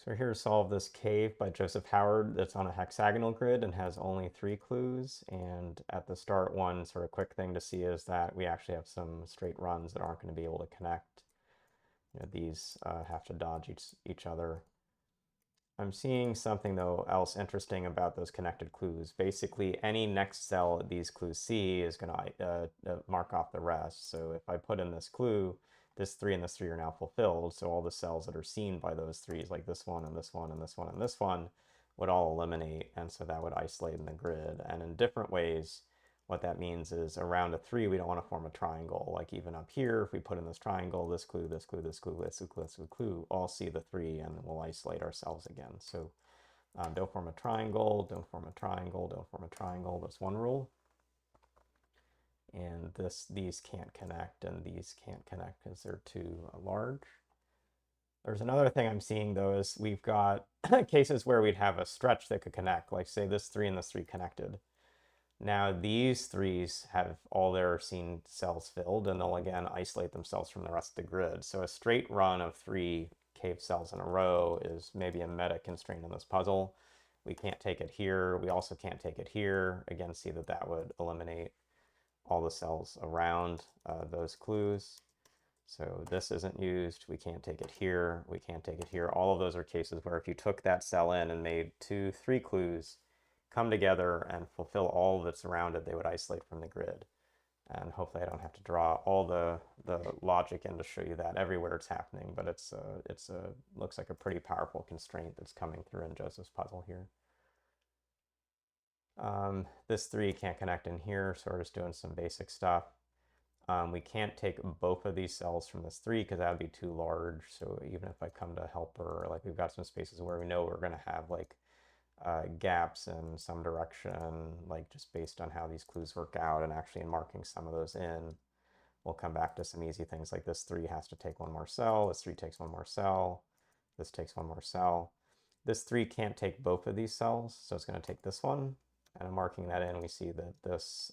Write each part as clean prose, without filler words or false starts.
So we're here to solve this cave by Joseph Howard that's on a hexagonal grid and has only 3 clues. And at the start, one sort of quick thing to see is that we actually have some straight runs that aren't going to be able to connect. These have to dodge each other. I'm seeing something though else interesting about those connected clues. Basically, any next cell these clues see is going to mark off the rest. So if I put in this clue, this 3 and this 3 are now fulfilled. So all the cells that are seen by those 3s, like this one and this one and this one and this one, would all eliminate. And so that would isolate in the grid. And in different ways, what that means is around a 3, we don't want to form a triangle. Like even up here, if we put in this triangle, this clue, this clue, this clue, this clue, this clue, all see the 3 and we'll isolate ourselves again. So don't form a triangle, don't form a triangle, don't form a triangle. That's one rule. And these can't connect and these can't connect because they're too large. There's another thing I'm seeing though is we've got cases where we'd have a stretch that could connect, like say this 3 and this 3 connected. Now these 3s have all their seen cells filled and they'll again isolate themselves from the rest of the grid. So a straight run of 3 cave cells in a row is maybe a meta constraint in this puzzle. We can't take it here. We also can't take it here. Again, see that that would eliminate all the cells around those clues. So this isn't used. We can't take it here. We can't take it here. All of those are cases where if you took that cell in and made 2, 3 clues, come together and fulfill all that's around it, they would isolate from the grid. And hopefully I don't have to draw all the logic in to show you that everywhere it's happening, but it's looks like a pretty powerful constraint that's coming through in Joseph's puzzle here. This 3 can't connect in here, so we're just doing some basic stuff. We can't take both of these cells from this 3 because that would be too large. So even if I come to helper, like we've got some spaces where we know we're going to have like gaps in some direction, like just based on how these clues work out, and actually in marking some of those in, we'll come back to some easy things like this 3 has to take one more cell, this 3 takes one more cell, this takes one more cell. This 3 can't take both of these cells, so it's going to take this one, and I'm marking that in. We see that this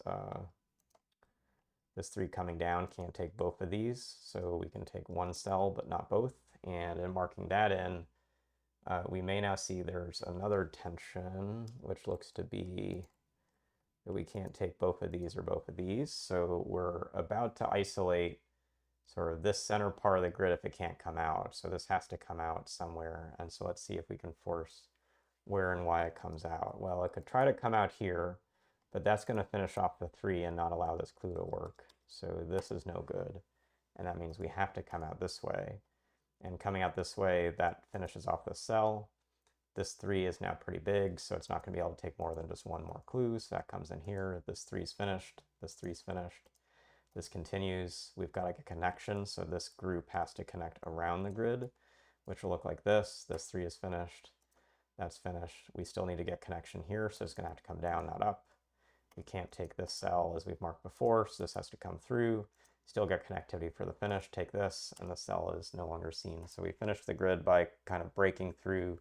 3 coming down can't take both of these, so we can take one cell but not both, and in marking that in, we may now see there's another tension, which looks to be that we can't take both of these or both of these. So we're about to isolate sort of this center part of the grid if it can't come out. So this has to come out somewhere. And so let's see if we can force where and why it comes out. Well, it could try to come out here, but that's going to finish off the 3 and not allow this clue to work. So this is no good. And that means we have to come out this way. And coming out this way, that finishes off the cell. This 3 is now pretty big, so it's not going to be able to take more than just one more clue. So that comes in here. This 3 is finished. This 3 is finished. This continues. We've got like a connection, so this group has to connect around the grid, which will look like this. This 3 is finished. That's finished. We still need to get connection here, so it's going to have to come down, not up. We can't take this cell as we've marked before, so this has to come through. Still get connectivity for the finish, take this, and the cell is no longer seen. So we finished the grid by kind of breaking through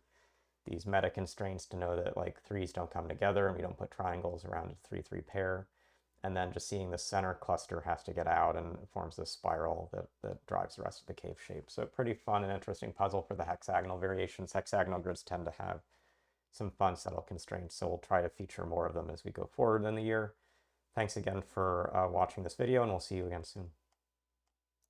these meta constraints to know that like 3s don't come together and we don't put triangles around a 3-3 pair. And then just seeing the center cluster has to get out and it forms this spiral that drives the rest of the cave shape. So pretty fun and interesting puzzle for the hexagonal variations. Hexagonal grids tend to have some fun subtle constraints, so we'll try to feature more of them as we go forward in the year. Thanks again for watching this video, and we'll see you again soon.